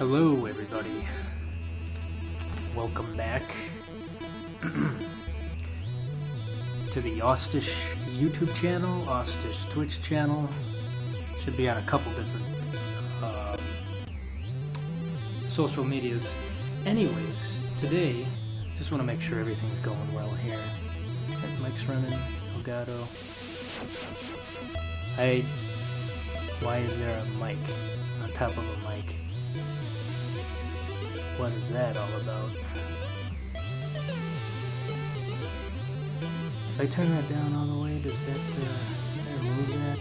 Hello everybody, welcome back to the Austish YouTube channel, Austish Twitch channel. Should be on a couple different social medias. Anyways, today, just want to make sure everything's going well here. Mic's running, Elgato. Why is there a mic on top of a mic? What is that all about? If I turn that down all the way, does that remove that?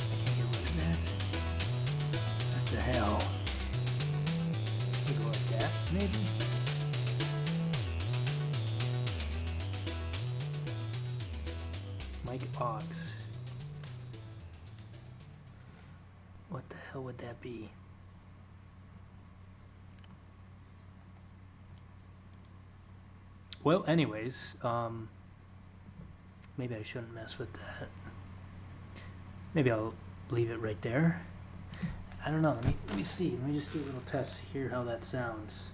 I can't get rid of that. What the hell? We go like that, maybe? Mic aux. What the hell would that be? Well, anyways, maybe I shouldn't mess with that. Maybe I'll leave it right there. I don't know. Let me see. Let me just do a little test, hear how that sounds.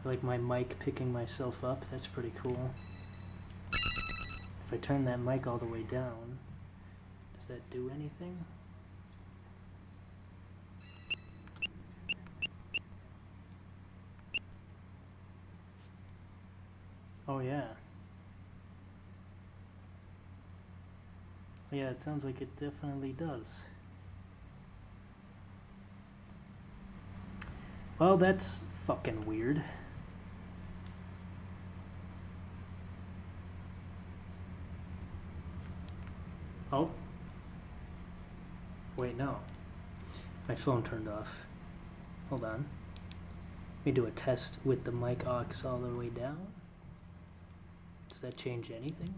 I like my mic picking myself up. That's pretty cool. If I turn that mic all the way down, does that do anything? Oh yeah. Yeah, it sounds like it definitely does. Well, that's fucking weird. Oh. Wait, no. My phone turned off. Hold on. Let me do a test with the mic aux all the way down. Does that change anything?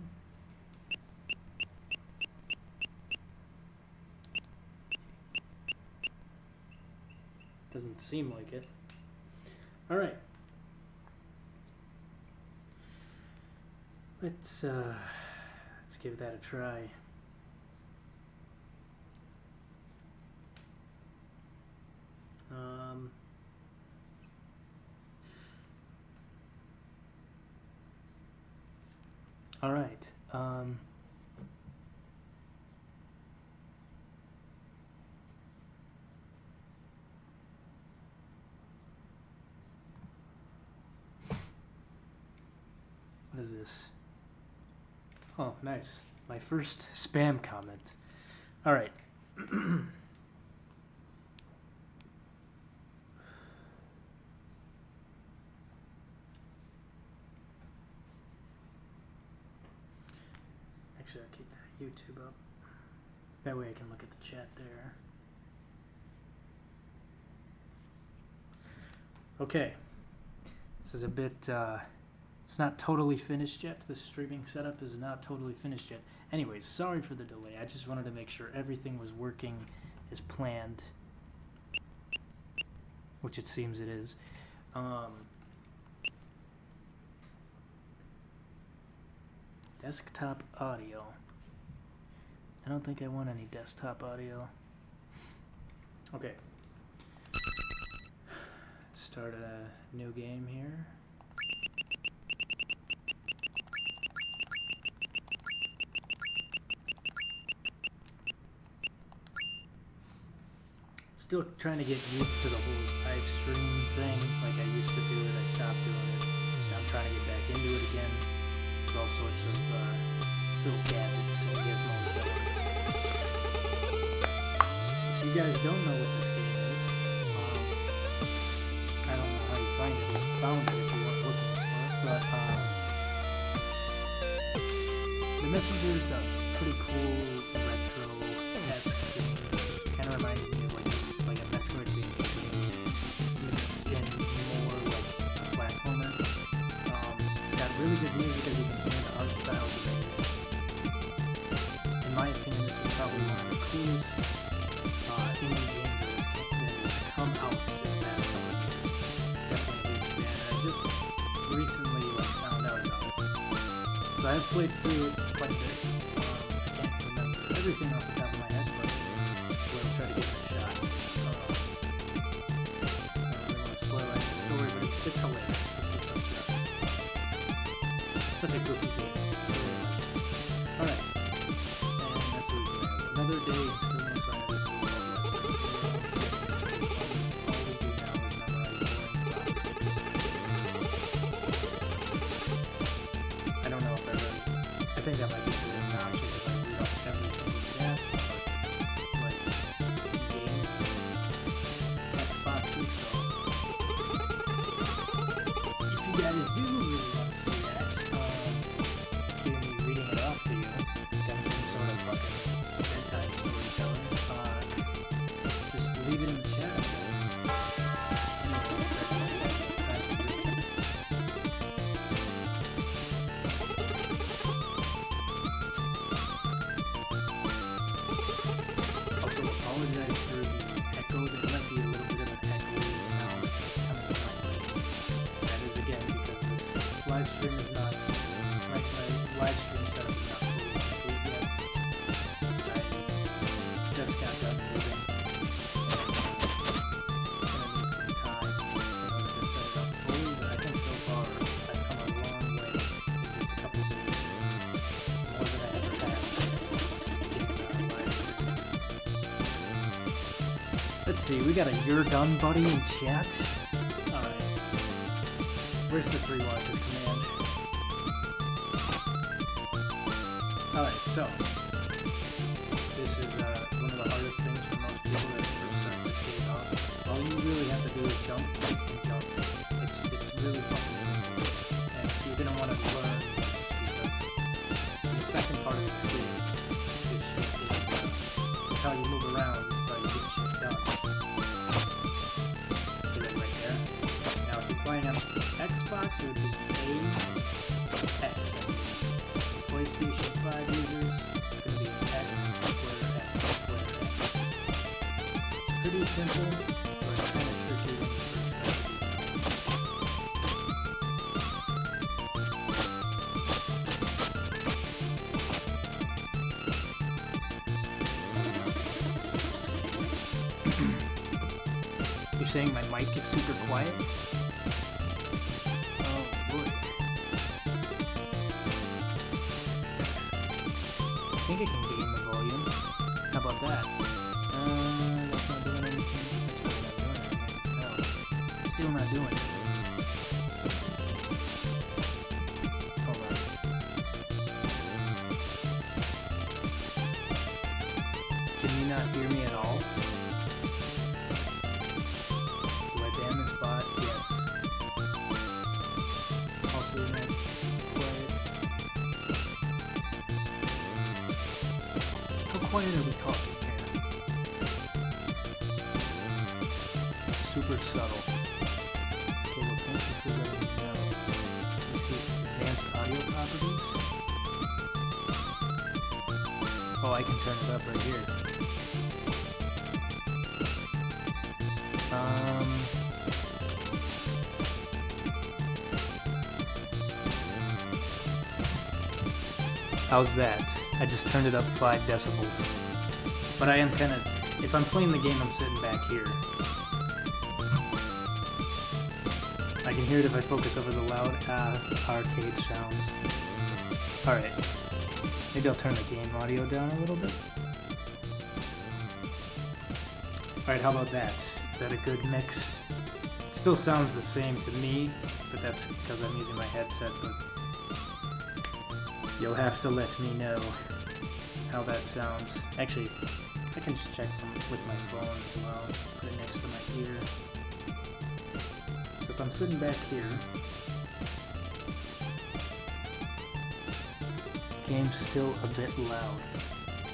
Doesn't seem like it. Alright. Let's give that a try. All right. What is this? Oh, nice. My first spam comment. All right. Actually, I'll keep that YouTube up. That way I can look at the chat there. Okay. This is a bit, it's not totally finished yet. The streaming setup is not totally finished yet. Anyways, sorry for the delay. I just wanted to make sure everything was working as planned, which it seems it is. Desktop audio. I don't think I want any desktop audio. Okay. Let's start a new game here. Still trying to get used to the whole live stream thing. Like I used to do it, I stopped doing it. Now I'm trying to get back into it again. With all sorts of little gadgets, so I guess more going. If you guys don't know what this game is, I don't know how you found it if you weren't looking for it, but The Messenger is a pretty cool retro-esque game. Kind of reminds me of like a Metroidvania game mixed in more like a platformer. It's got really good music as you can hear. The art style is amazing. In my opinion, this is probably one of the coolest indie games of its come out in the past couple of years. Definitely a huge fan. And I just recently found out about it. So I've played through it quite a bit. I can't remember everything off the top of my head, but we'll try to give it a shot. I don't really want to spoil any of the story, but it's hilarious. This is such a goofy game. Alright. And that's what we're doing. Another day and still no sign of this world yesterday. All we do now is memorize boring prophecies. I don't know if I think that might be really obnoxious if I read off every single task, but like in-game text boxes, so if you guys do really want to see that, hear me reading it off to you, become some sort of fucking bedtime storyteller, just leave it in the chat, I guess. Also, apologize for the echo. There might be a little bit of an echoey sound coming from my mic. That is again because this live stream is not, my live stream setup is not fully complete yet. I just got done moving. Gonna need some time in order to set it up fully, but I think so far I've come a long way in just a couple days. More than I ever have in live stream. Let's see, we got a "you're done, buddy" in chat. Alright. Where's the 3 watches command? Alright, so this is one of the hardest things for most people that first start this game off. All you really have to do is jump and jump. It's really fucking simple. And you're gonna want to learn this because in the second part of this game, this shit is how you move around, this is how you get shit done. See that right there? Now if you're playing on Xbox, it would be A, X. PlayStation 5 users, it's going to be X, square X, square X. It's pretty simple, but it's kind of tricky when you first start to do that. You're saying my mic is super quiet? Oh boy. I think I can gain the volume. How about that? That's not doing anything. That's really not doing anything. No. Still not doing it. Hold on. Can you not hear me at all? Do I ban this bot? Yes. Also, isn't it quiet? How quiet are we talking here? It's super subtle. Okay, well, thank you for letting me know. Let's see, advanced audio properties. Oh, I can turn it up right here. How's that? I just turned it up 5 decibels. But I am kind of, if I'm playing the game, I'm sitting back here. I can hear it if I focus over the loud arcade sounds. Alright. Maybe I'll turn the game audio down a little bit. Alright, how about that? Is that a good mix? It still sounds the same to me, but that's because I'm using my headset, but you'll have to let me know how that sounds. Actually, I can just check with my phone as well. Put it next to my ear. So if I'm sitting back here, game's still a bit loud.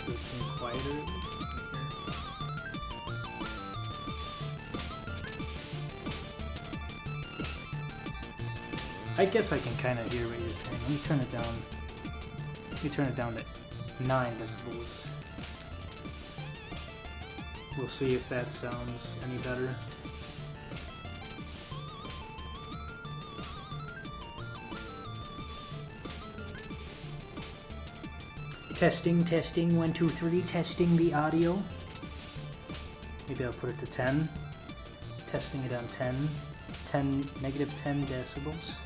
So it seems quieter at least. I guess I can kind of hear what you're saying. Let me turn it down. Let me turn it down to 9 decibels. We'll see if that sounds any better. Testing, testing, 1, 2, 3, testing the audio. Maybe I'll put it to 10. Testing it on 10. Negative 10 decibels.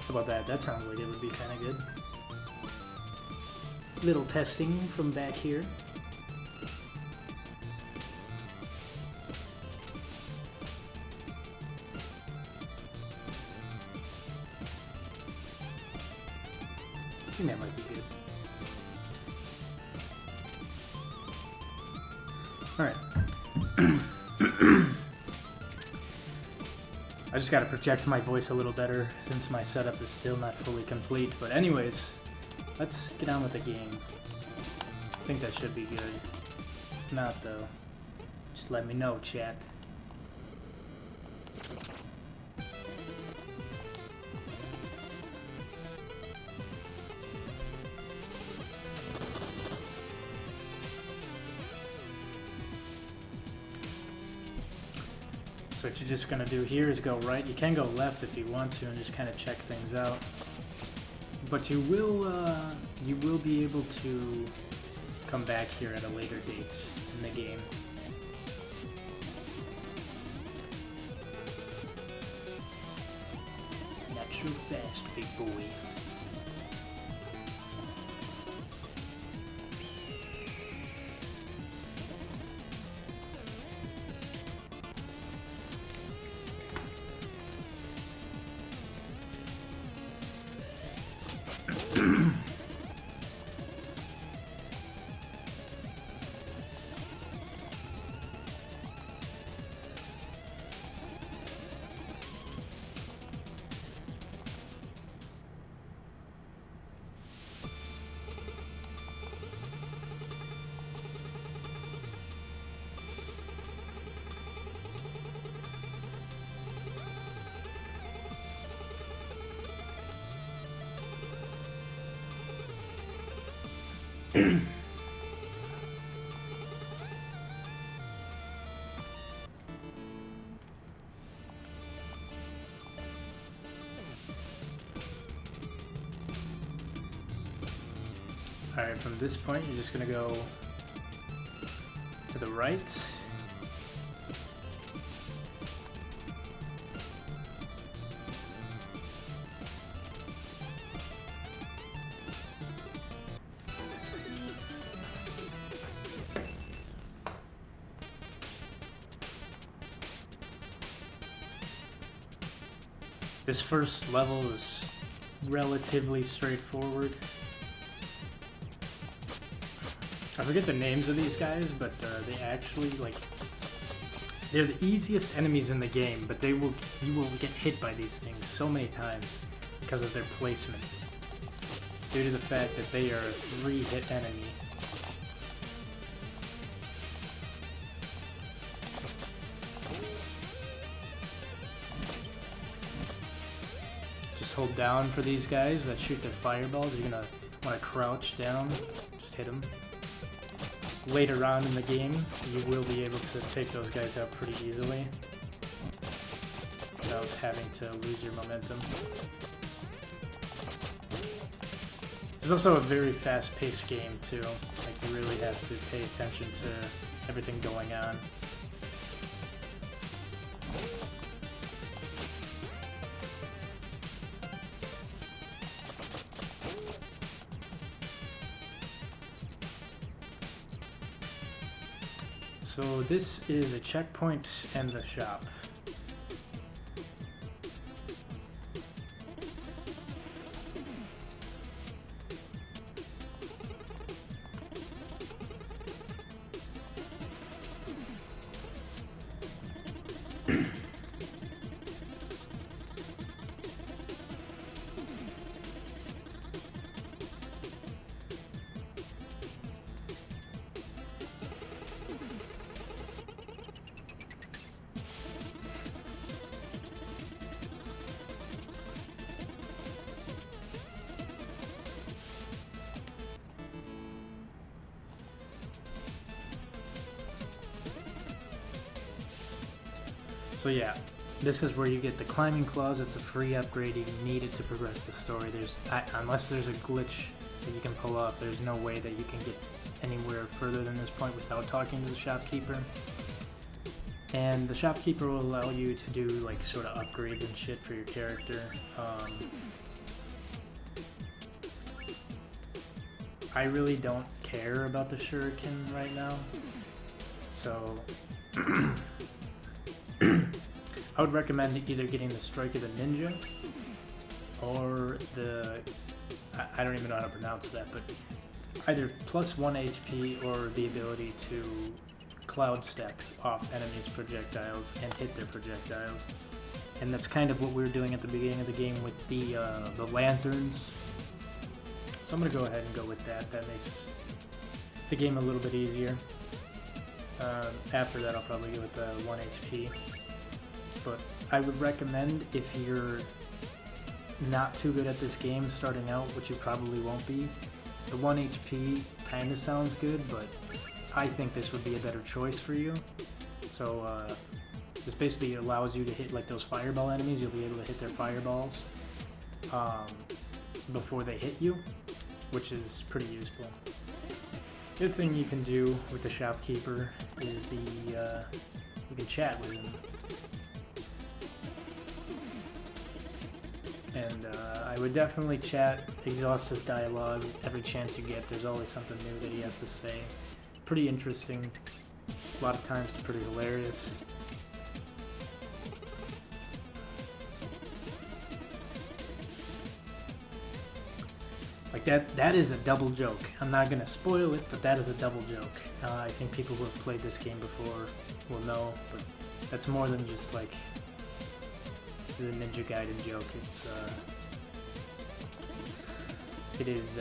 How about that? That sounds like it would be kind of good. Little testing from back here. I think that might be good. Alright. I just gotta project my voice a little better since my setup is still not fully complete. But anyways, let's get on with the game. I think that should be good. If not though, just let me know, chat. So what you're just going to do here is go right. You can go left if you want to and just kind of check things out. But you will be able to come back here at a later date in the game. Not so fast, big boy. Alright, from this point, you're just going to go to the right. This first level is relatively straightforward. I forget the names of these guys, but they actually, like, they're the easiest enemies in the game, but you will get hit by these things so many times because of their placement, due to the fact that they are a 3-hit enemy. Just hold down for these guys that shoot their fireballs. You're gonna want to crouch down, just hit them. Later on in the game, you will be able to take those guys out pretty easily without having to lose your momentum. This is also a very fast-paced game too. Like, you really have to pay attention to everything going on. So this is a checkpoint and the shop. So yeah, this is where you get the climbing claws. It's a free upgrade. You need it to progress the story. Unless there's a glitch that you can pull off, there's no way that you can get anywhere further than this point without talking to the shopkeeper. And the shopkeeper will allow you to do like sort of upgrades and shit for your character. I really don't care about the shuriken right now, so I would recommend either getting the Strike of the Ninja or the, I don't even know how to pronounce that, but either plus 1 HP or the ability to cloud step off enemies' projectiles and hit their projectiles. And that's kind of what we were doing at the beginning of the game with the lanterns. So I'm going to go ahead and go with that. That makes the game a little bit easier. After that I'll probably go with the 1 HP. But I would recommend, if you're not too good at this game starting out, which you probably won't be, the 1 HP kind of sounds good, but I think this would be a better choice for you. So this basically allows you to hit like those fireball enemies. You'll be able to hit their fireballs before they hit you, which is pretty useful. The other thing you can do with the shopkeeper is you can chat with him. And I would definitely chat, exhaust his dialogue every chance you get. There's always something new that he has to say. Pretty interesting. A lot of times it's pretty hilarious. Like that is a double joke. I'm not gonna spoil it, but that is a double joke. I think people who have played this game before will know, but that's more than just like the Ninja Gaiden joke. It is.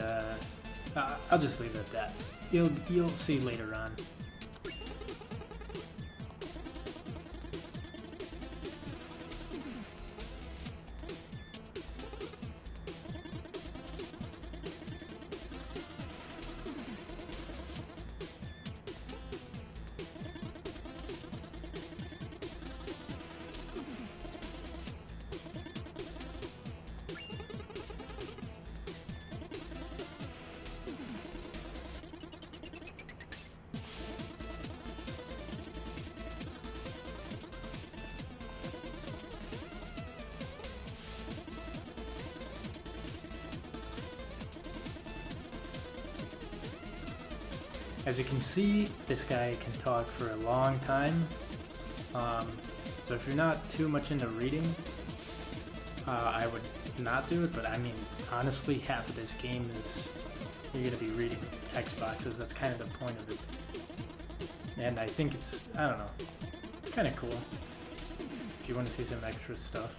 I'll just leave it at that. You'll see later on. As you can see, this guy can talk for a long time, so if you're not too much into reading, I would not do it, but I mean, honestly, half of this game is you're going to be reading text boxes. That's kind of the point of it. And I think it's, I don't know, it's kind of cool. If you want to see some extra stuff,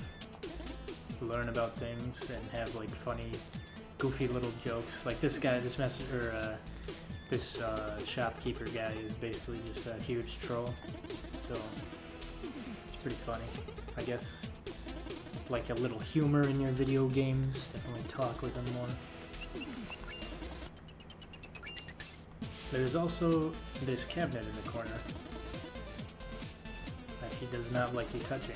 learn about things, and have like funny, goofy little jokes. Like this guy, this shopkeeper guy is basically just a huge troll, so it's pretty funny. I guess like a little humor in your video games, definitely talk with him more. There's also this cabinet in the corner that he does not like you touching.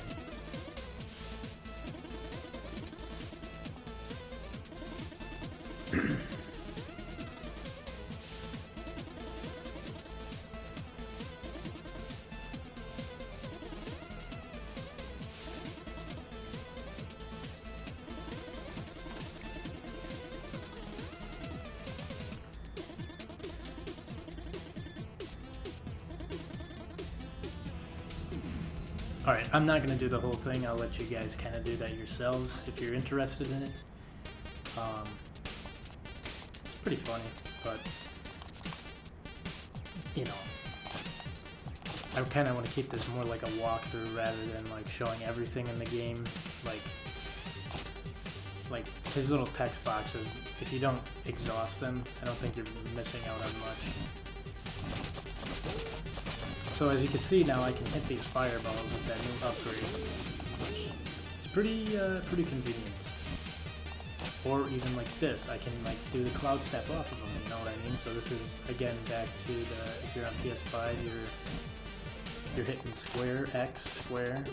Alright, I'm not going to do the whole thing. I'll let you guys kind of do that yourselves if you're interested in it. It's pretty funny, but, you know, I kind of want to keep this more like a walkthrough rather than like showing everything in the game. Like his little text boxes, if you don't exhaust them, I don't think you're missing out on much. So as you can see now, I can hit these fireballs with that new upgrade, which is pretty convenient. Or even like this, I can like do the cloud step off of them, you know what I mean? So this is, again, back to the, if you're on PS5, you're hitting square, X, square.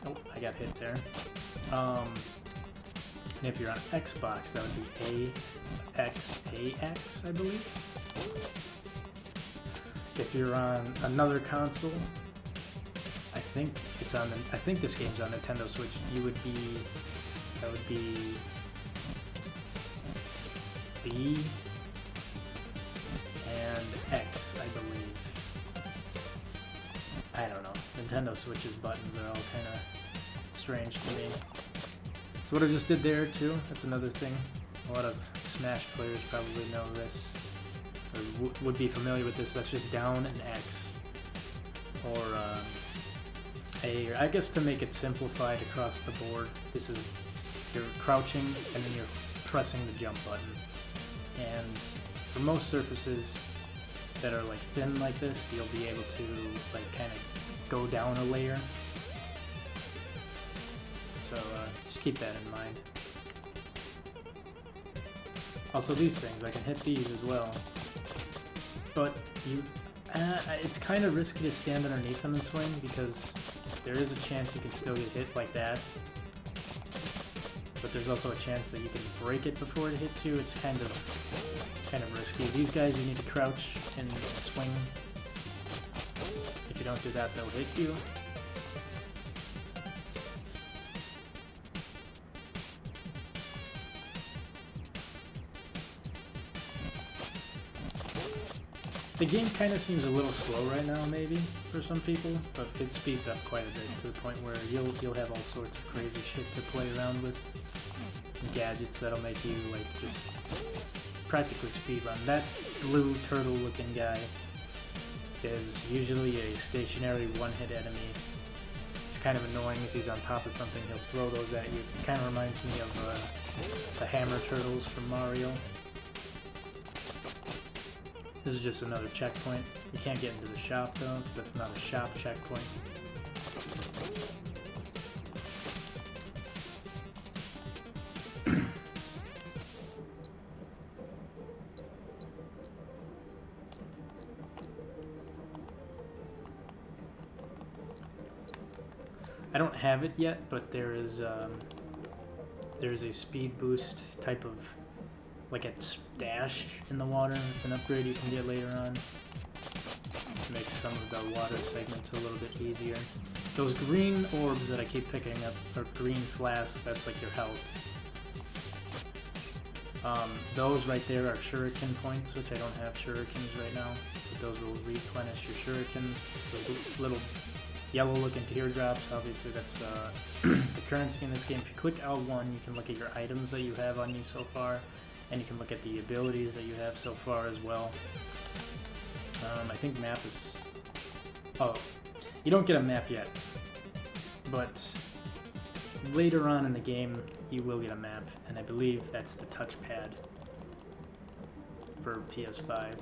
Oh, I got hit there. And if you're on Xbox, that would be AX, I believe. If you're on another console, I think it's on the, I think this game's on Nintendo Switch, you would be, that would be B and X, I believe. I don't know. Nintendo Switch's buttons are all kind of strange to me. So what I just did there too, that's another thing. A lot of Smash players probably know this, or would be familiar with this. That's just down and X. Or A, or I guess to make it simplified across the board, this is, you're crouching and then you're pressing the jump button. And for most surfaces that are like thin like this, you'll be able to like kind of go down a layer. So just keep that in mind. Also these things, I can hit these as well. But you, it's kind of risky to stand underneath them and swing because there is a chance you can still get hit like that. But there's also a chance that you can break it before it hits you. It's kind of risky. These guys you need to crouch and swing. If you don't do that, they'll hit you. The game kind of seems a little slow right now, maybe, for some people, but it speeds up quite a bit to the point where you'll have all sorts of crazy shit to play around with. Gadgets that'll make you, like, just practically speedrun. That blue turtle-looking guy is usually a stationary one-hit enemy. It's kind of annoying if he's on top of something, he'll throw those at you. It kind of reminds me of the hammer turtles from Mario. This is just another checkpoint. You can't get into the shop though, because that's not a shop checkpoint. I don't have it yet, but there's a speed boost type of, like a dash in the water. It's an upgrade you can get later on. Makes some of the water segments a little bit easier. Those green orbs that I keep picking up, or green flasks, that's like your health. Those right there are shuriken points, which I don't have shurikens right now, but those will replenish your shurikens. Those little yellow looking teardrops, obviously that's the currency in this game. If you click L1, you can look at your items that you have on you so far, and you can look at the abilities that you have so far as well. I think map is... Oh, you don't get a map yet, but later on in the game you will get a map, and I believe that's the touchpad for PS5.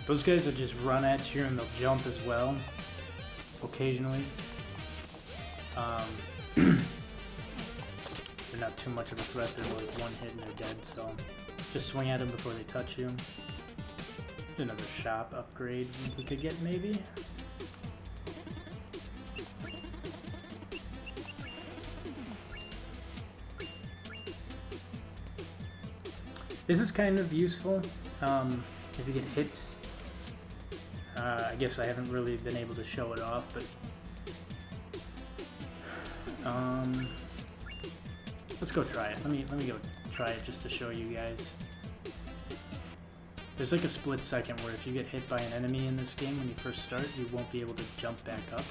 Those guys will just run at you and they'll jump as well, occasionally. They're not too much of a threat, they're like one hit and they're dead, so just swing at them before they touch you. Another shop upgrade we could get maybe. This is kind of useful if you get hit. I guess I haven't really been able to show it off, but let's go try it. Let me go try it just to show you guys. There's like a split second where if you get hit by an enemy in this game when you first start, you won't be able to jump back up.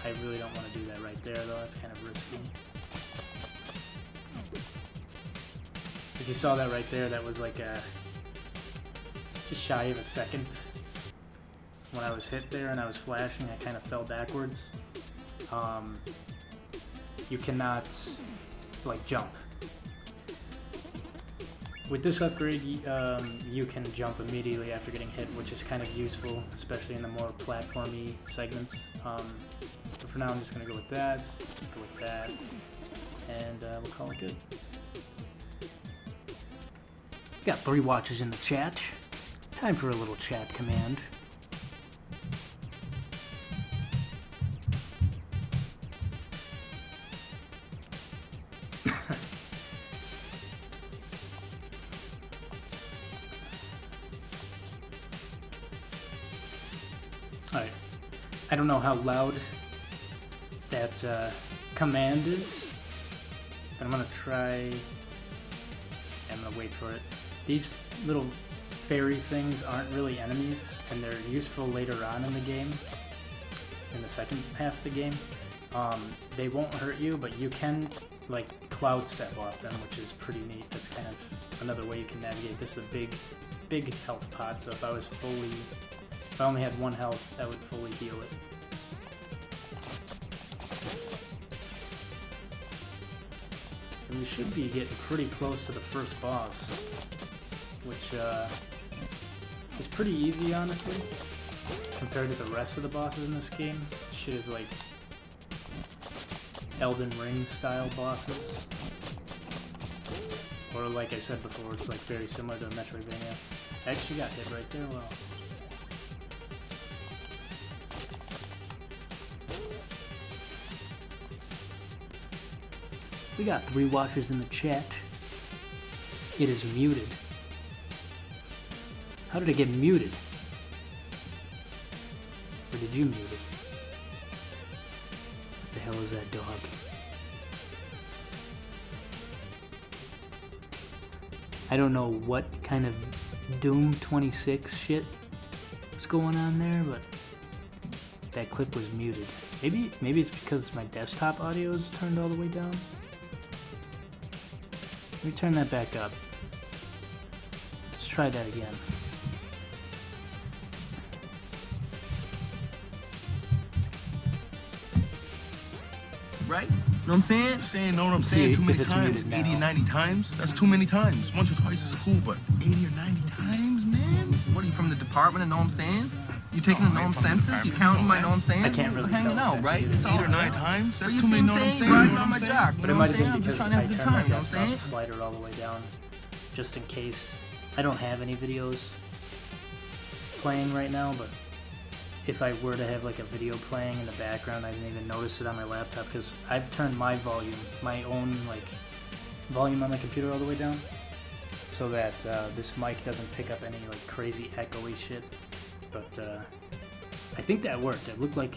I really don't want to do that right there, though. That's kind of risky. If you saw that right there, that was like a just shy of a second. When I was hit there and I was flashing, I kind of fell backwards. You cannot like jump. With this upgrade, you can jump immediately after getting hit, which is kind of useful, especially in the more platformy segments. But for now, I'm just going to go with that, and we'll call it good. Got 3 watchers in the chat. Time for a little chat command. Alright, I don't know how loud that command is, but I'm gonna try. I'm gonna wait for it. These little fairy things aren't really enemies, and they're useful later on in the game, in the second half of the game. They won't hurt you, but you can like cloud step off them, which is pretty neat. That's kind of another way you can navigate. This is a big health pot, so if I only had 1 health, that would fully heal it. And we should be getting pretty close to the first boss, which is pretty easy, honestly, compared to the rest of the bosses in this game. Shit is like Elden Ring style bosses. Or like I said before, it's like very similar to a Metroidvania. I actually got hit right there, well. We got 3 watchers in the chat. It is muted. How did it get muted? Or did you mute it? What the hell is that dog? I don't know what kind of Doom 26 shit was going on there, but that clip was muted. Maybe it's because my desktop audio is turned all the way down. Let me turn that back up. Let's try that again. Right? Know what I'm saying? Saying, know what I'm saying? Too many times, 80 or 90 times? That's too many times. Once or twice is cool, but 80 or 90 times, man? What are you, from the department of know what I'm saying? You taking the know what I'm senses? You counting my know what I'm saying? I can't really We're hanging tell. out, right? It's 8 or 9 times? That's you too many, know what I'm saying? Riding on my jock, But you it know might what have I'm been saying? I'm just because trying to I have a good turned my time, you know what I'm desktop saying? slider all the way down, just in case. I don't have any videos playing right now, but if I were to have like a video playing in the background, I didn't even notice it on my laptop because I've turned my volume, my own like volume on my computer all the way down, so that this mic doesn't pick up any like crazy echoey shit. But I think that worked. It looked like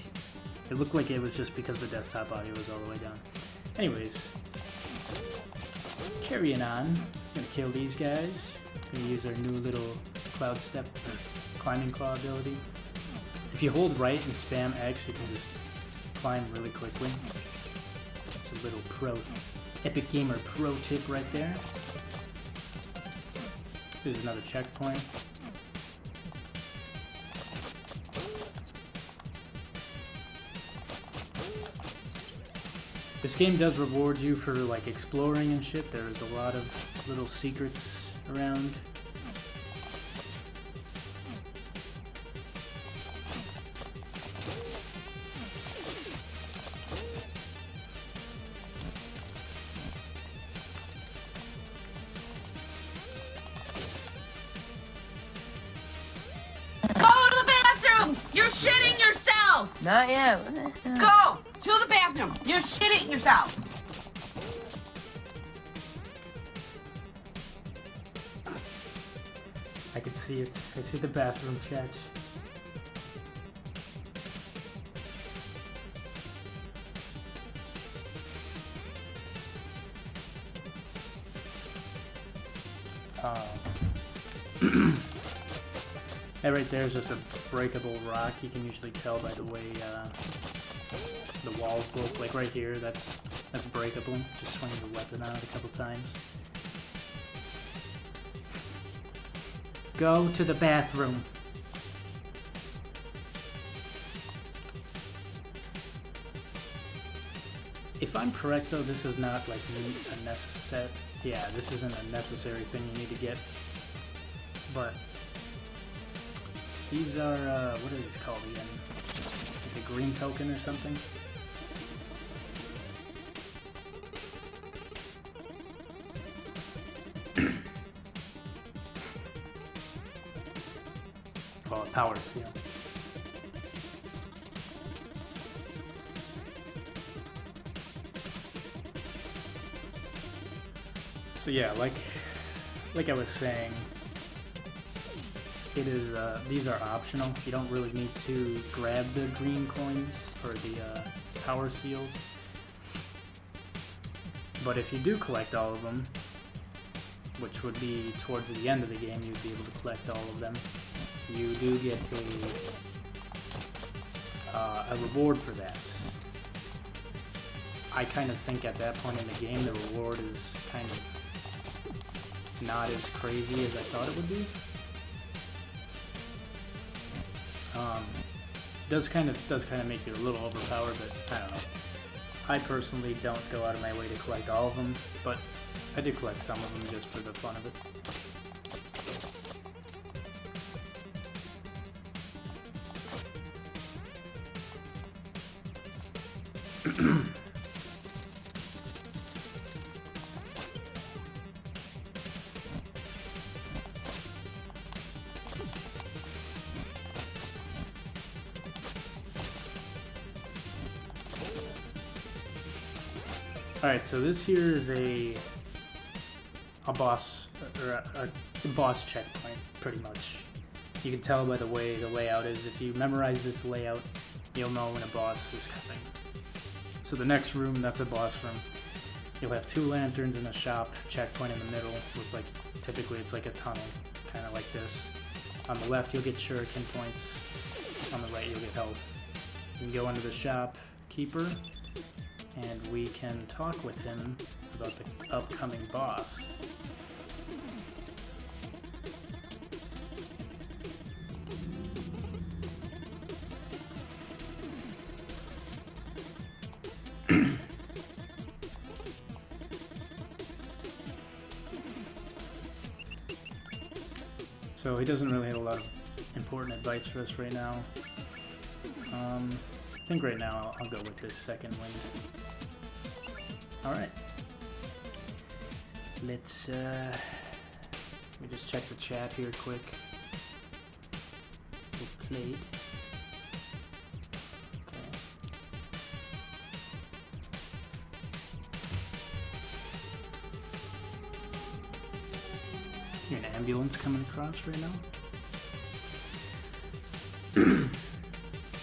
it was just because the desktop audio was all the way down. Anyways, carrying on. Gonna kill these guys. Gonna use their new little cloud step or climbing claw ability. If you hold right and spam X, you can just climb really quickly. It's a little Epic Gamer pro tip right there. There's another checkpoint. This game does reward you for like exploring and shit. There's a lot of little secrets around. You're shitting yourself! Not yet. Go to the bathroom! You're shitting yourself! I can see it. I see the bathroom chat. That right there is just a breakable rock. You can usually tell by the way the walls look. Like right here, that's breakable. Just swing the weapon on it a couple times. Go to the bathroom. If I'm correct though, this is not like a necessary. Yeah, this isn't a necessary thing you need to get. But these are what are these called again? Like a green token or something? Oh, a power seal. So yeah, like I was saying, it is these are optional. You don't really need to grab the green coins or the power seals. But if you do collect all of them, which would be towards the end of the game, you'd be able to collect all of them. You do get a reward for that. I kind of think at that point in the game, the reward is kind of not as crazy as I thought it would be. Does kind of make you a little overpowered, but I don't know. I personally don't go out of my way to collect all of them, but I do collect some of them just for the fun of it. Alright, so this here is a boss, or a boss checkpoint, pretty much. You can tell by the way the layout is. If you memorize this layout, you'll know when a boss is coming. So the next room, that's a boss room. You'll have 2 lanterns in a shop, checkpoint in the middle, with like, typically it's like a tunnel, kind of like this. On the left, you'll get shuriken points. On the right, you'll get health. You can go into the shop keeper, and we can talk with him about the upcoming boss. So he doesn't really have a lot of important advice for us right now. I think right now I'll go with this second wind. Alright. Let me just check the chat here quick. We'll play. Okay. Hear an ambulance coming across right now.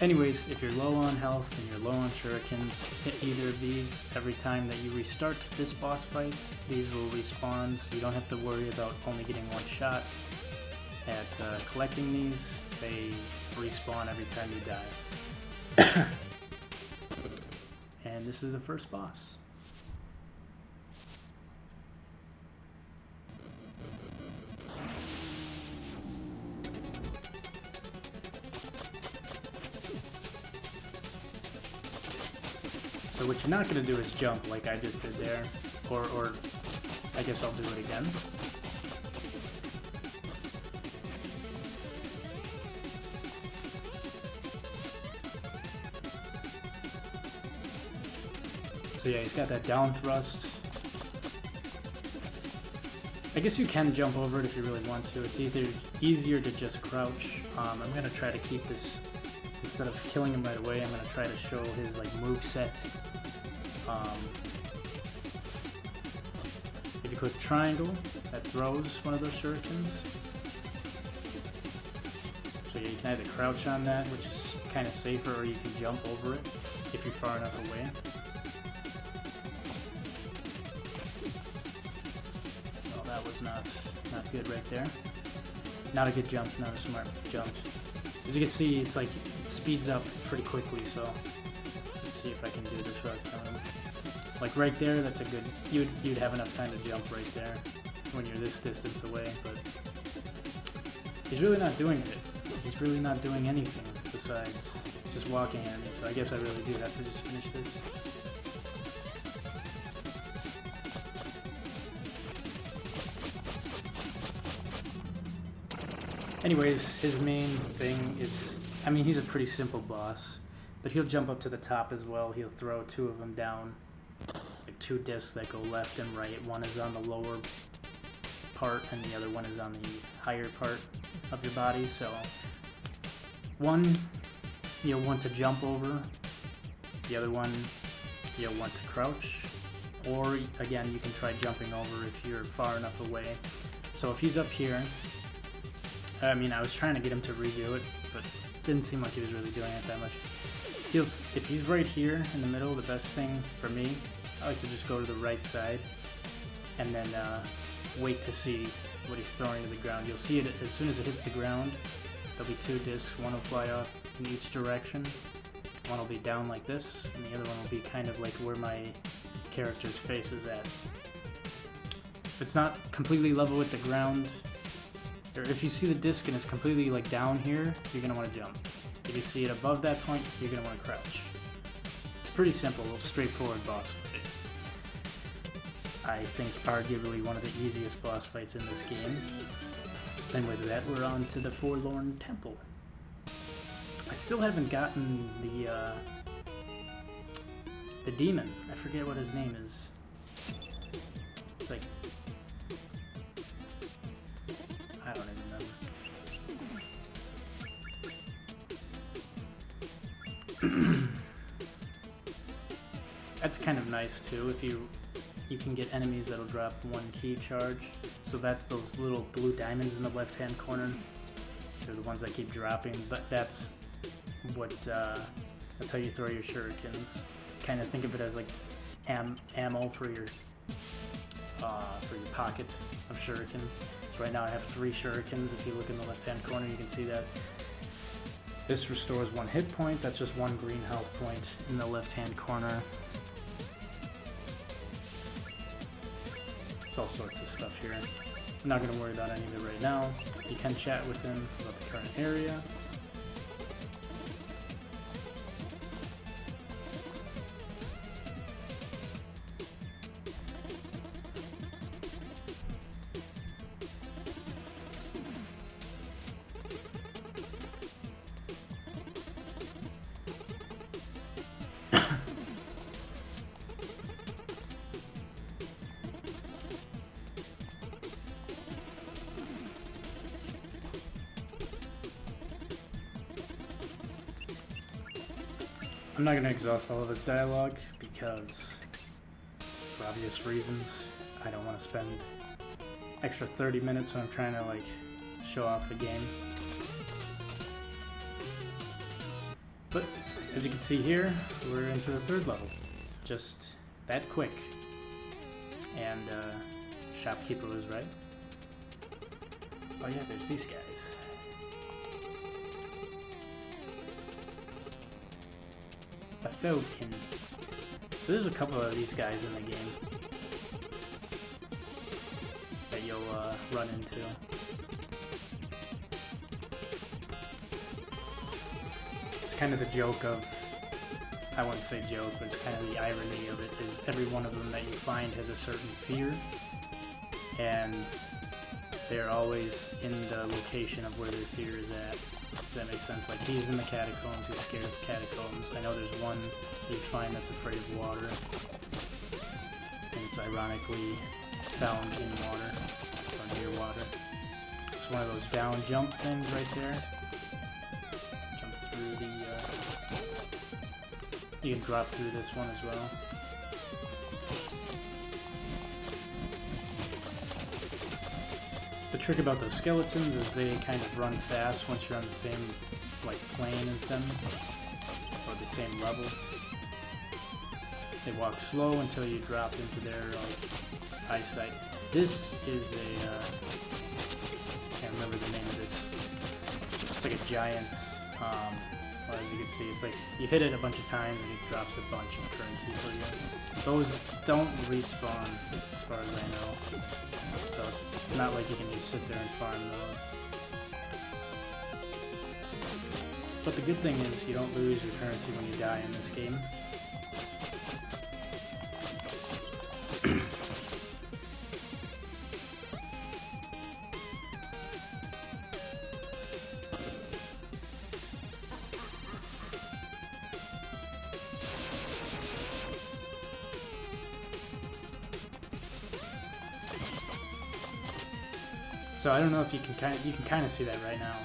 Anyways, if you're low on health and you're low on shurikens, hit either of these. Every time that you restart this boss fight, these will respawn, so you don't have to worry about only getting one shot at collecting these. They respawn every time you die. And this is the first boss. So what you're not going to do is jump like I just did there, or I guess I'll do it again. So yeah, he's got that down thrust. I guess you can jump over it if you really want to. It's either easier to just crouch. I'm going to try to keep this, instead of killing him right away, I'm going to try to show his like moveset. If you click triangle, that throws one of those shurikens. So yeah, you can either crouch on that, which is kind of safer, or you can jump over it if you're far enough away. Well, that was not good right there. Not a good jump, not a smart jump. As you can see, it's like it speeds up pretty quickly, so Let's see if I can do this without killing him. Like right there, that's a good... You'd have enough time to jump right there when you're this distance away, but... He's really not doing it. He's really not doing anything besides just walking at me, so I guess I really do have to just finish this. Anyways, his main thing is... I mean, he's a pretty simple boss, but he'll jump up to the top as well. He'll throw two of them down. Like two discs that go left and right. One is on the lower part, and the other one is on the higher part of your body. So one you'll want to jump over, the other one you'll want to crouch, or again you can try jumping over if you're far enough away. So if he's up here, I mean, I was trying to get him to redo it, but it didn't seem like he was really doing it that much. If he's right here in the middle, the best thing for me, I like to just go to the right side and then wait to see what he's throwing to the ground. You'll see it as soon as it hits the ground. There'll be two discs. One will fly off in each direction. One will be down like this, and the other one will be kind of like where my character's face is at. If it's not completely level with the ground, or if you see the disc and it's completely like down here, you're going to want to jump. If you see it above that point, you're going to want to crouch. It's pretty simple, straightforward boss fight. I think arguably one of the easiest boss fights in this game. And with that, we're on to the Forlorn Temple. I still haven't gotten the demon. I forget what his name is. It's like... I don't even remember. That's kind of nice too. If you can get enemies that'll drop one key charge. So that's those little blue diamonds in the left-hand corner. They're the ones that keep dropping. But that's what that's how you throw your shurikens. Kind of think of it as like ammo for your pocket of shurikens. So right now I have 3 shurikens. If you look in the left-hand corner, you can see that. This restores 1 hit point. That's just 1 green health point in the left-hand corner. There's all sorts of stuff here. I'm not going to worry about any of it right now. You can chat with him about the current area. I'm not going to exhaust all of his dialogue because, for obvious reasons, I don't want to spend extra 30 minutes when I'm trying to like show off the game. But as you can see here, we're into the 3rd level. Just that quick. And shopkeeper was right. Oh yeah, there's these guys. A Falcon. So there's a couple of these guys in the game that you'll run into. It's kind of the joke of, I wouldn't say joke, but it's kind of the irony of it, is every one of them that you find has a certain fear, and they're always in the location of where their fear is at. If that makes sense. Like, he's in the catacombs, he's scared of the catacombs. I know there's one you find that's afraid of water, and it's ironically found in water, or near water. It's one of those down jump things right there. Jump through the, you can drop through this one as well. The trick about those skeletons is they kind of run fast once you're on the same like plane as them, or the same level. They walk slow until you drop into their eyesight. This is a, I can't remember the name of this. It's like a giant, Well, as you can see, it's like you hit it a bunch of times and it drops a bunch of currency for you. Those don't respawn, as far as I know. So it's not like you can just sit there and farm those. But the good thing is you don't lose your currency when you die in this game. So I don't know if you can kind of see that right now.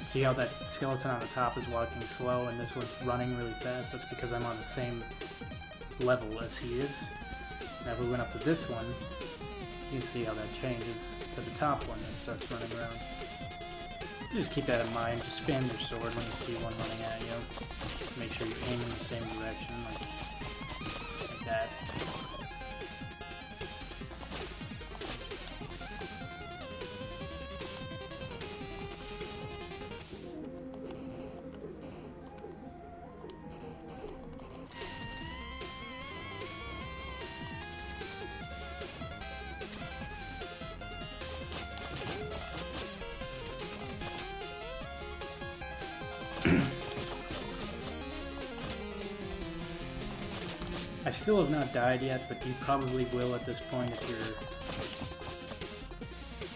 See how that skeleton on the top is walking slow and this one's running really fast? That's because I'm on the same level as he is. Now if we went up to this one, you can see how that changes to the top one that starts running around. Just keep that in mind. Just spam your sword when you see one running at you. Make sure you aim in the same direction, like that. I still have not died yet, but you probably will at this point if you're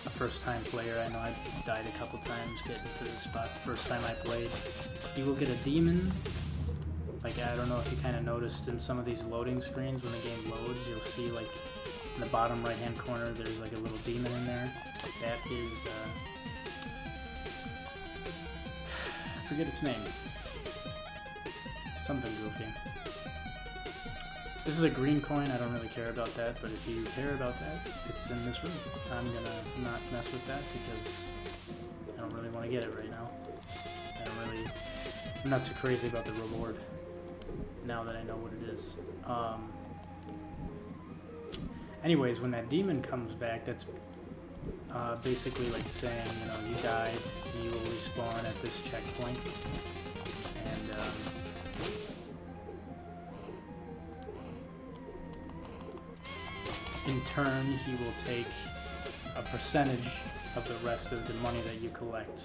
a first-time player. I know I died a couple times getting to this spot the first time I played. You will get a demon. Like, I don't know if you kind of noticed in some of these loading screens when the game loads, you'll see like in the bottom right-hand corner there's like a little demon in there. That is, I forget its name. Something goofy. This is a green coin, I don't really care about that, but if you care about that, it's in this room. I'm gonna not mess with that because I don't really want to get it right now. I'm not too crazy about the reward now that I know what it is. Anyways, when that demon comes back, that's basically like saying, you know, you died, you will respawn at this checkpoint, and in turn, he will take a percentage of the rest of the money that you collect.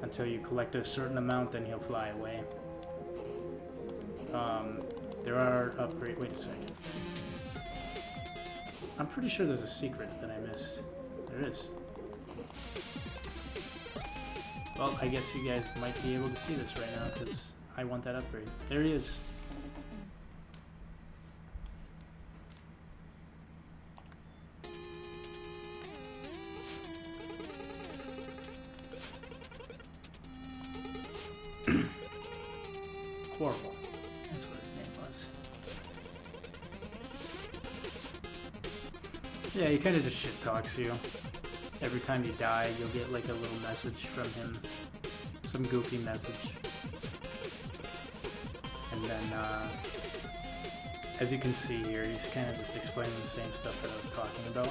Until you collect a certain amount, then he'll fly away. There are upgrades. Wait a second. I'm pretty sure there's a secret that I missed. There is. Well, I guess you guys might be able to see this right now because I want that upgrade. There he is. Horrible. That's what his name was. Yeah, he kind of just shit talks you. Every time you die, you'll get like a little message from him. Some goofy message. And then, as you can see here, he's kind of just explaining the same stuff that I was talking about.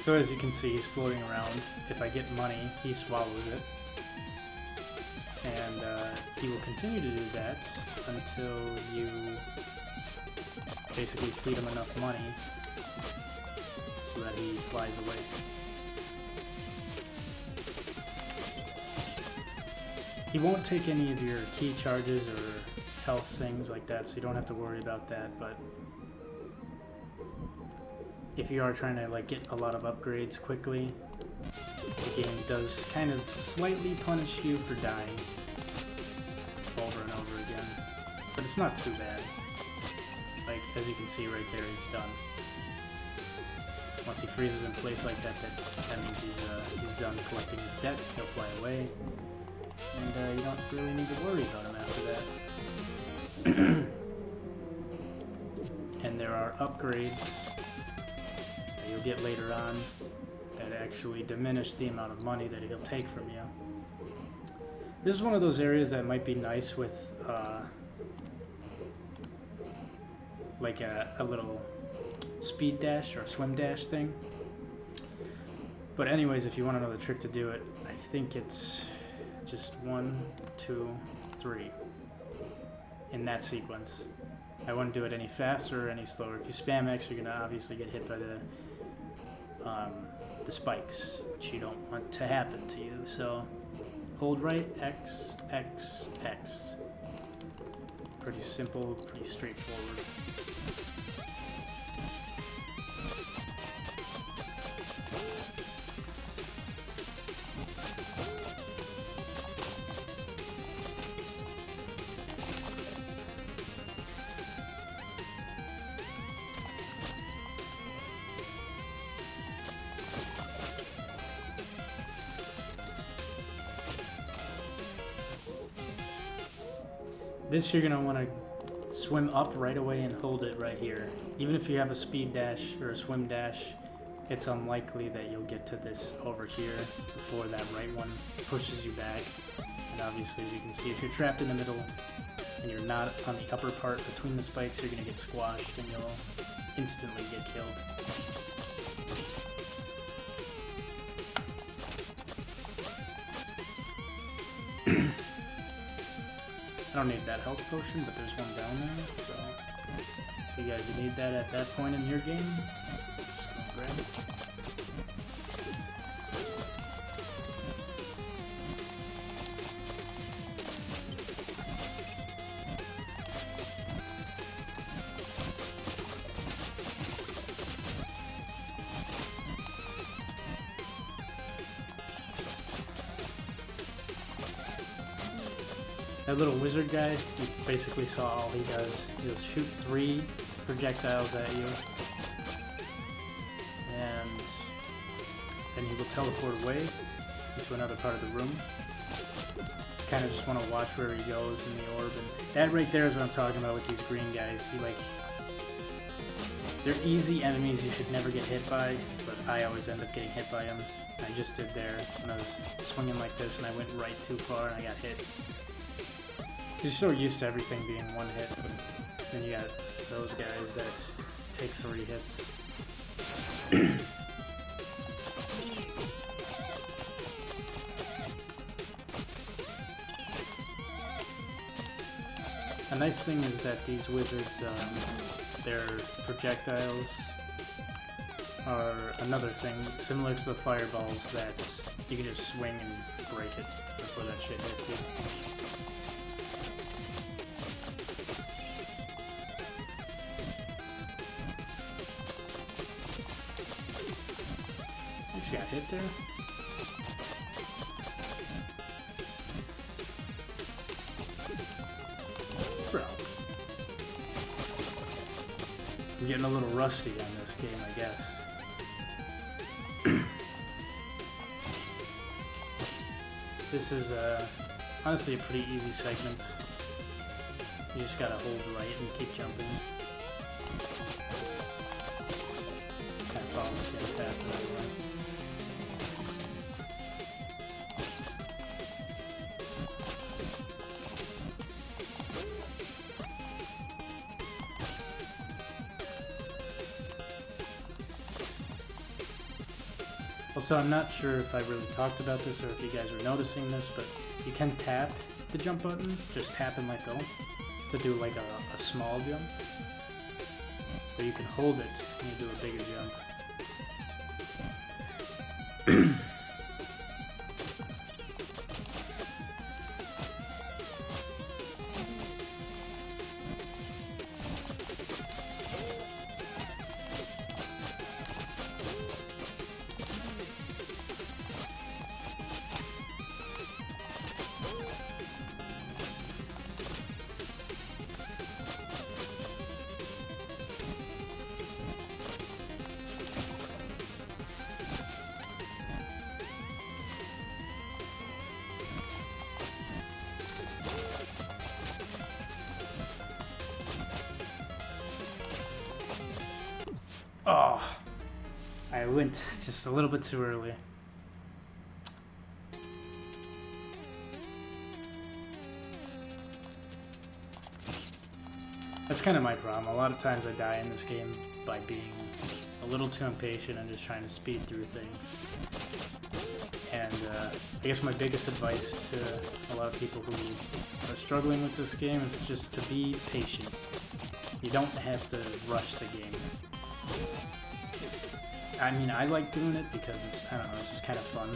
So as you can see, he's floating around. If I get money, he swallows it. And he will continue to do that until you basically feed him enough money so that he flies away. He won't take any of your key charges or health things like that, so you don't have to worry about that, but if you are trying to like get a lot of upgrades quickly, the game does kind of slightly punish you for dying over and over again. But it's not too bad. Like, as you can see right there, he's done. Once he freezes in place like that, that means he's done collecting his debt. He'll fly away. And you don't really need to worry about him after that. And there are upgrades that you'll get later on that actually diminish the amount of money that he'll take from you. This is one of those areas that might be nice with like a little speed dash or swim dash thing. But anyways, if you want to know the trick to do it, I think it's just 1, 2, 3 in that sequence. I wouldn't do it any faster or any slower. If you spam X, you're gonna obviously get hit by the spikes, which you don't want to happen to you. So hold right, X, X, X. Pretty simple, pretty straightforward. This you're gonna want to swim up right away and hold it right here. Even if you have a speed dash or a swim dash, it's unlikely that you'll get to this over here before that right one pushes you back. And obviously, as you can see, if you're trapped in the middle and you're not on the upper part between the spikes, you're gonna get squashed and you'll instantly get killed. I don't need that health potion, but there's one down there, so if you guys need that at that point in your game, just go grab it. That little wizard guy, you basically saw all he does. He'll shoot 3 projectiles at you, and then he will teleport away into another part of the room. Kind of just want to watch where he goes in the orb, and that right there is what I'm talking about with these green guys. They're easy enemies you should never get hit by, but I always end up getting hit by them. I just did there when I was swinging like this, and I went right too far and I got hit. You're so used to everything being one hit, but then you got those guys that take 3 hits. A nice thing is that these wizards, their projectiles are another thing, similar to the fireballs, that you can just swing and break it before that shit hits you. She got hit there. Bro. I'm getting a little rusty on this game, I guess. This is honestly a pretty easy segment. You just gotta hold right and keep jumping. Kind of follow the same path anyway. Also, I'm not sure if I really talked about this or if you guys are noticing this, but you can tap the jump button, just tap and let go, to do like a small jump. Or you can hold it and you do a bigger jump. Oh, I went just a little bit too early. That's kind of my problem. A lot of times I die in this game by being a little too impatient and just trying to speed through things. And I guess my biggest advice to a lot of people who are struggling with this game is just to be patient. You don't have to rush the game. I mean, I like doing it because it's, I don't know, it's just kind of fun.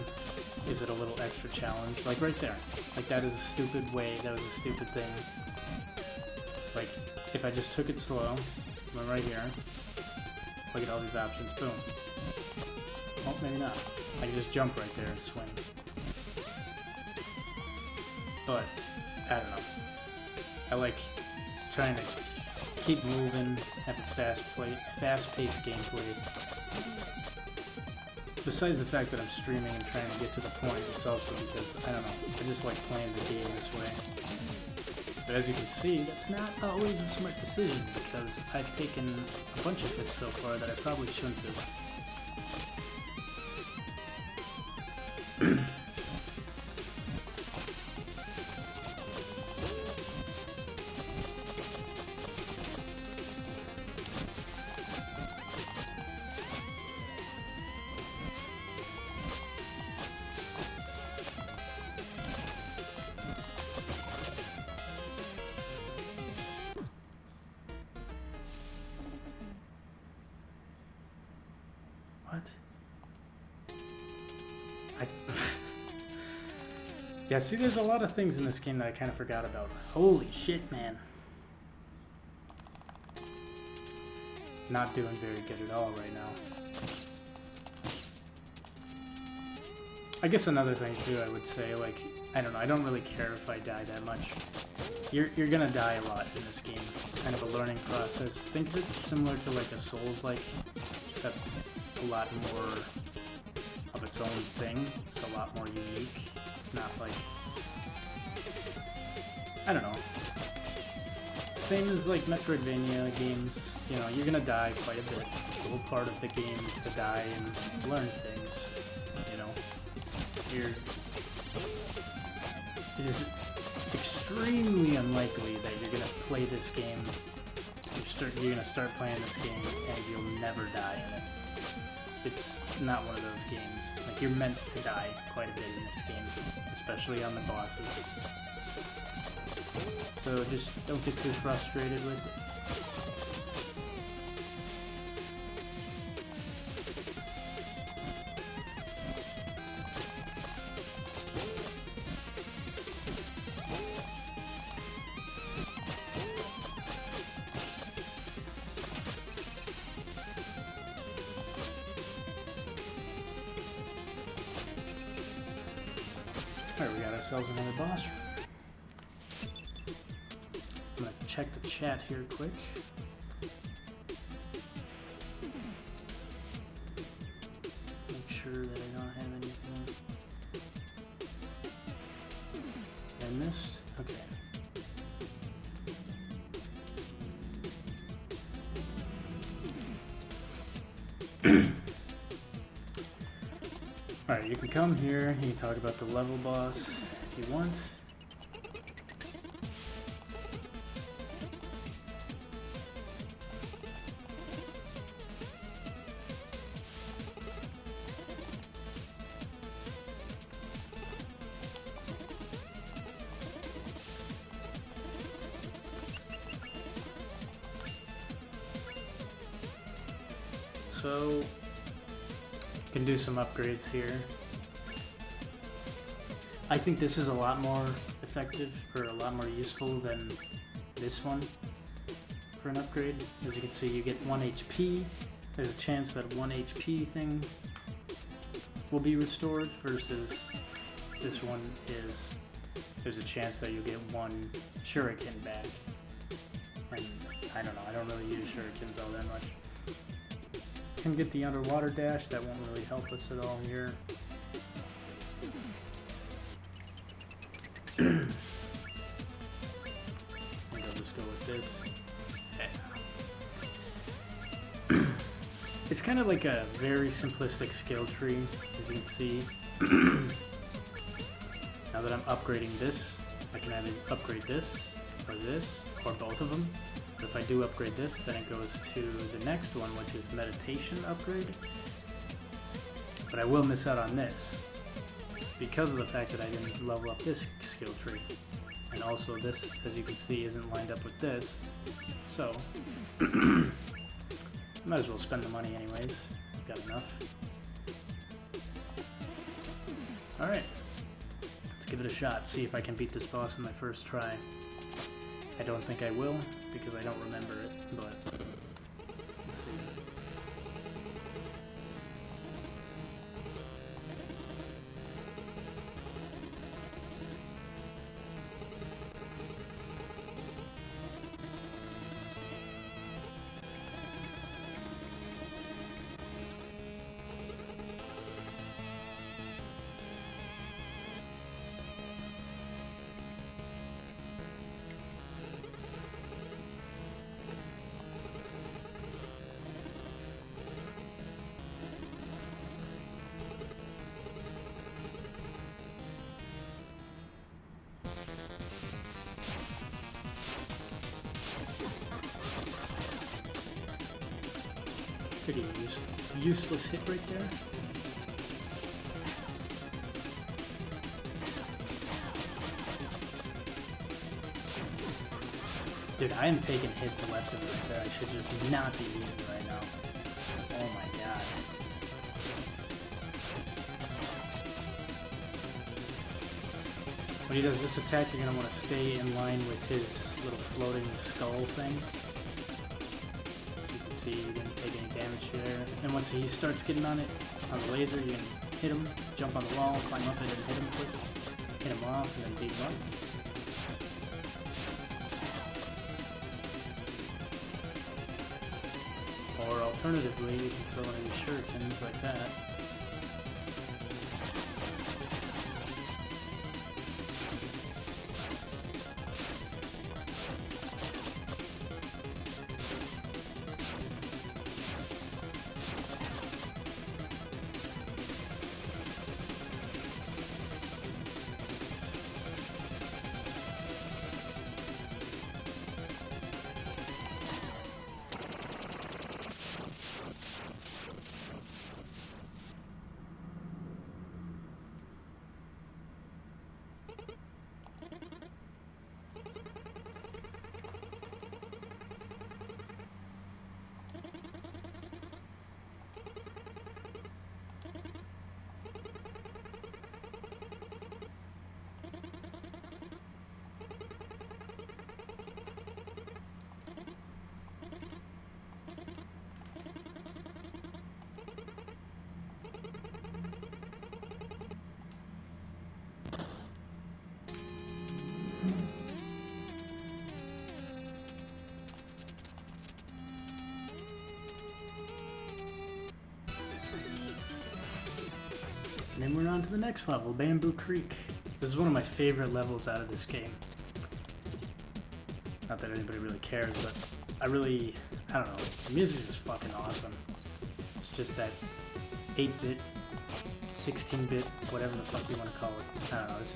Gives it a little extra challenge. Like right there. Like that is a stupid way, that was a stupid thing. Like, if I just took it slow, went right here, look at all these options, boom. Oh, maybe not. I can just jump right there and swing. But, I don't know. I like trying to keep moving, have a fast-paced gameplay. Besides the fact that I'm streaming and trying to get to the point, it's also because, I don't know, I just like playing the game this way. But as you can see, that's not always a smart decision, because I've taken a bunch of hits so far that I probably shouldn't have. What? Yeah, see, there's a lot of things in this game that I kind of forgot about. Holy shit, man. Not doing very good at all right now. I guess another thing, too, I would say, like, I don't know, I don't really care if I die that much. You're gonna die a lot in this game. It's kind of a learning process. Think of it similar to, like, a Souls-like, except a lot more of its own thing. It's a lot more unique. It's not like, I don't know. Same as like Metroidvania games, you know, you're gonna die quite a bit. The whole part of the game is to die and learn things, you know. It is extremely unlikely that you're gonna play this game, you're gonna start playing this game and you'll never die in it. It's not one of those games. Like, you're meant to die quite a bit in this game, especially on the bosses. So just don't get too frustrated with it. Alright, we got ourselves another boss room. I'm gonna check the chat here quick. Make sure that I don't have anything I missed. Okay. Alright, you can come here, you can talk about the level boss if you want. So, you can do some upgrades here. I think this is a lot more effective, or a lot more useful than this one for an upgrade. As you can see, you get 1 HP. There's a chance that 1 HP thing will be restored, versus this one is, there's a chance that you'll get 1 shuriken back. And I don't know, I don't really use shurikens all that much. Can get the underwater dash, that won't really help us at all here. I think I'll just go with this. It's kind of like a very simplistic skill tree, as you can see. Now that I'm upgrading this, I can either upgrade this, or both of them. But if I do upgrade this, then it goes to the next one, which is meditation upgrade. But I will miss out on this because of the fact that I didn't level up this skill tree. And also this, as you can see, isn't lined up with this. So, might as well spend the money anyways. I've got enough. Alright. Let's give it a shot. See if I can beat this boss in my first try. I don't think I will, because I don't remember it, but let's see. Pretty useless hit right there. Dude, I am taking hits left and right there. I should just not be eating right now. Oh my god. When he does this attack, you're going to want to stay in line with his little floating skull thing. See, you didn't take any damage there. And once he starts getting on it, on the laser, you can hit him, jump on the wall, climb up it, and hit him quick. Hit him off, and then beat him up. Or alternatively, you can throw in shurikens like that. And then we're on to the next level, Bamboo Creek. This is one of my favorite levels out of this game. Not that anybody really cares, but I don't know, the music is just fucking awesome. It's just that 8-bit, 16-bit, whatever the fuck you want to call it. I don't know, it's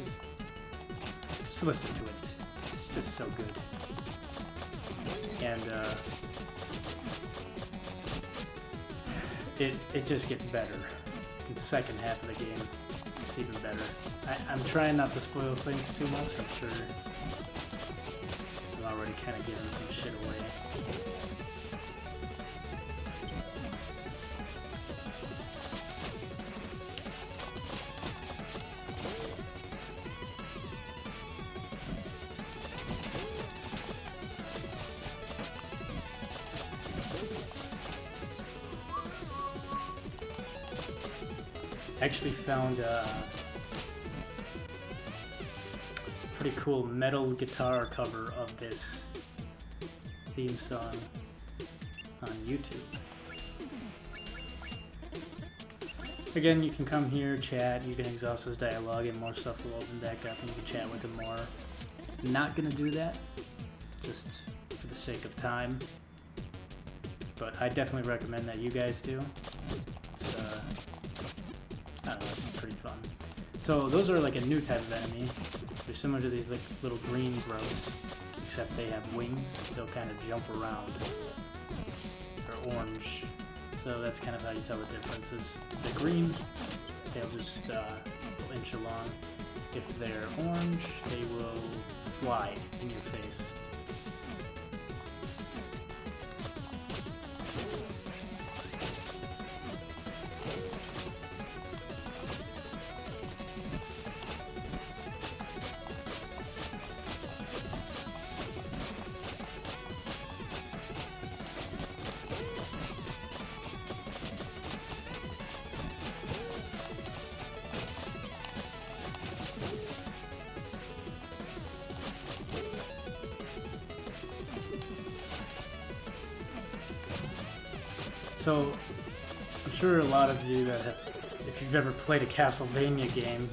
just listen to it. It's just so good. And it just gets better. In the second half of the game, it's even better. I'm trying not to spoil things too much. I'm sure I'm already kind of giving some shit away. Actually found a pretty cool metal guitar cover of this theme song on YouTube. Again, you can come here, chat, you can exhaust his dialogue, and more stuff will open back up and you can chat with him more. I'm not gonna do that, just for the sake of time, but I definitely recommend that you guys do. It's I don't know, it's pretty fun. So those are like a new type of enemy. They're similar to these like little green bros, except they have wings. They'll kind of jump around. They're orange. So that's kind of how you tell the differences. If they're green, they'll just inch along. If they're orange, they will fly in your face. So, I'm sure a lot of you that have, if you've ever played a Castlevania game,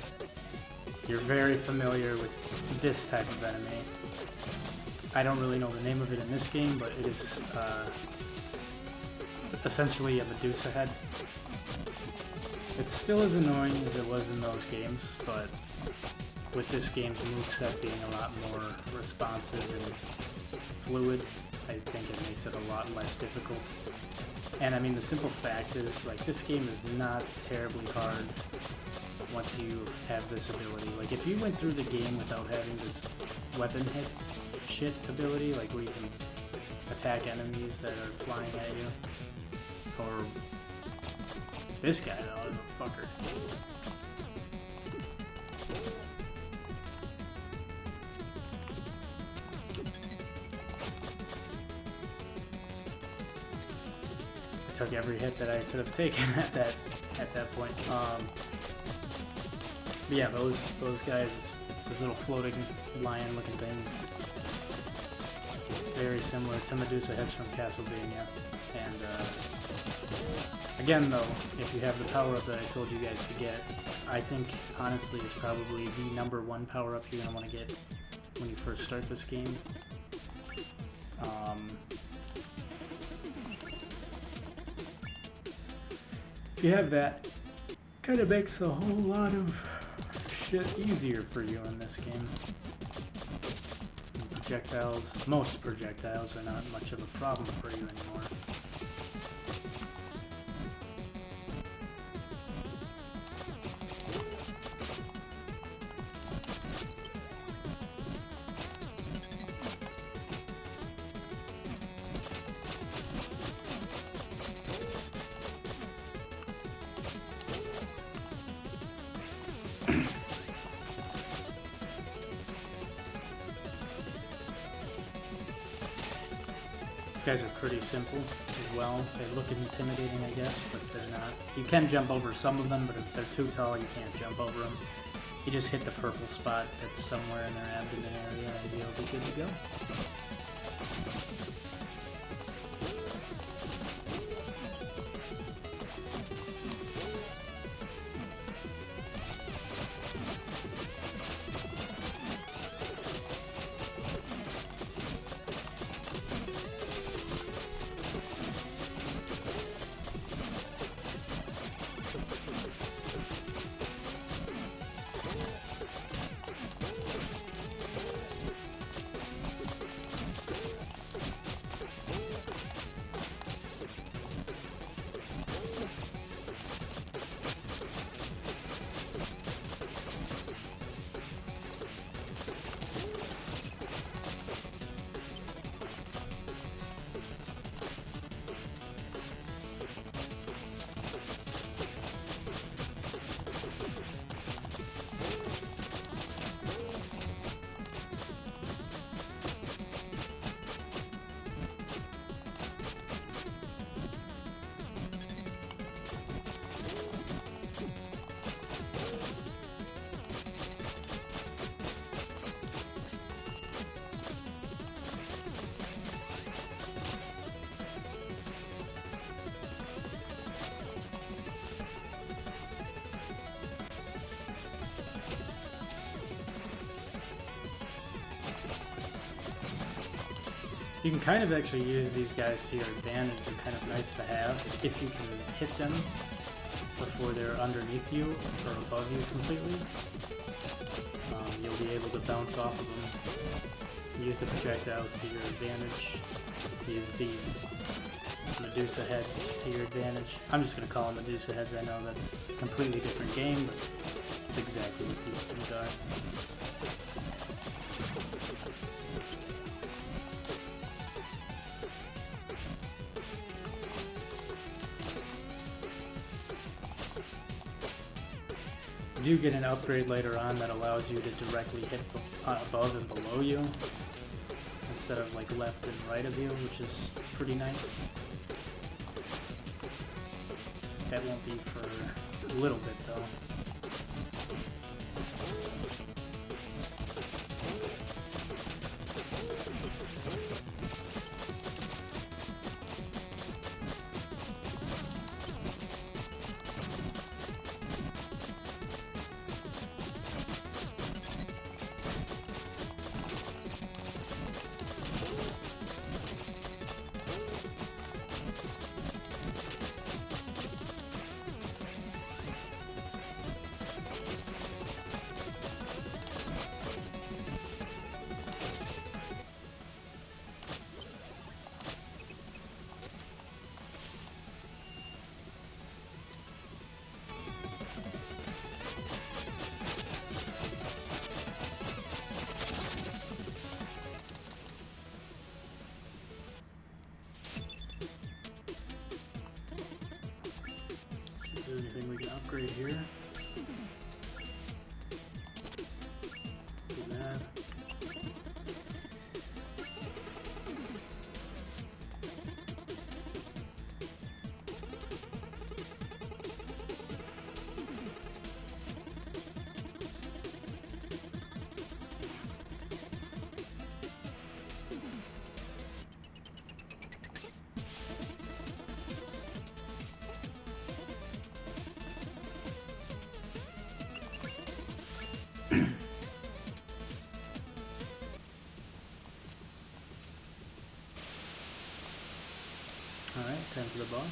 you're very familiar with this type of enemy. I don't really know the name of it in this game, but it is essentially a Medusa head. It's still as annoying as it was in those games, but with this game's moveset being a lot more responsive and fluid, I think it makes it a lot less difficult. And I mean, the simple fact is, like, this game is not terribly hard once you have this ability. Like, if you went through the game without having this weapon hit shit ability, like where you can attack enemies that are flying at you, or this guy, though, is a fucker. Took every hit that I could have taken at that point. But yeah, those guys, those little floating lion-looking things, very similar to Medusa heads from Castlevania. And again, though, if you have the power-up that I told you guys to get, I think honestly it's probably the #1 power-up you're gonna want to get when you first start this game. If you have that, kind of makes a whole lot of shit easier for you in this game. And projectiles, most projectiles are not much of a problem for you anymore. These guys are pretty simple as well. They look intimidating, I guess, but they're not. You can jump over some of them, but if they're too tall, you can't jump over them. You just hit the purple spot that's somewhere in their abdomen area, and you'll be good to go. You can kind of actually use these guys to your advantage. They're kind of nice to have if you can hit them before they're underneath you or above you completely. You'll be able to bounce off of them use the projectiles to your advantage. Use these Medusa heads to your advantage. I'm just going to call them Medusa heads. I know that's a completely different game, but it's exactly what these things are. You do get an upgrade later on that allows you to directly hit above and below you instead of like left and right of you, which is pretty nice. That won't be for a little bit though. Anything we can upgrade here? Do that. Alright, time for the boss.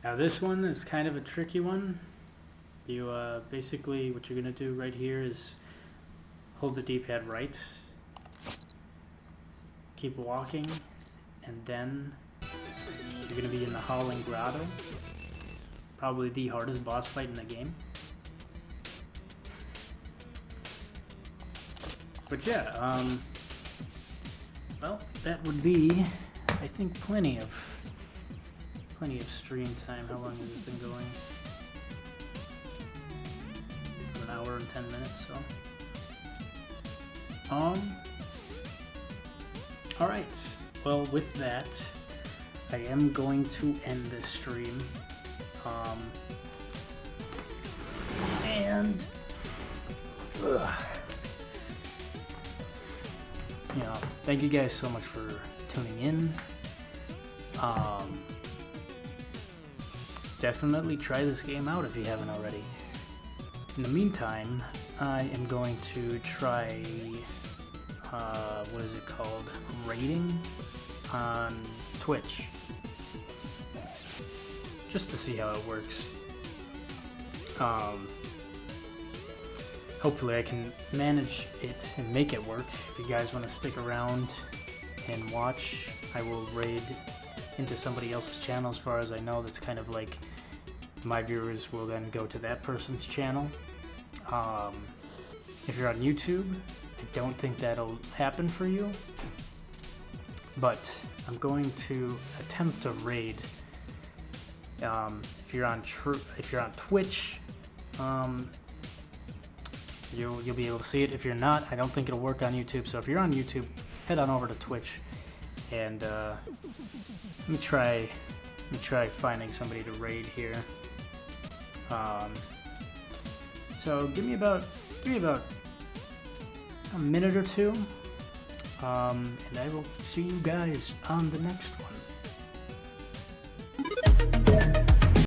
Now this one is kind of a tricky one. You basically what you're gonna do right here is hold the D-pad right, keep walking, and then you're gonna be in the Howling Grotto. Probably the hardest boss fight in the game. But yeah, well, that would be, I think, plenty of stream time. How long has this been going? An hour and 10 minutes, so. Alright, well, with that, I am going to end this stream. And you know, thank you guys so much for tuning in. Definitely try this game out if you haven't already. In the meantime, I am going to try what is it called? Raiding on Twitch. Just to see how it works. Hopefully I can manage it and make it work. If you guys want to stick around and watch, I will raid into somebody else's channel. As far as I know, that's kind of like my viewers will then go to that person's channel. If you're on YouTube, I don't think that'll happen for you, but I'm going to attempt to raid. If you're on Twitch, you'll be able to see it. If you're not, I don't think it'll work on YouTube. So if you're on YouTube, head on over to Twitch, and let me try finding somebody to raid here. So give me about a minute or two, and I will see you guys on the next one.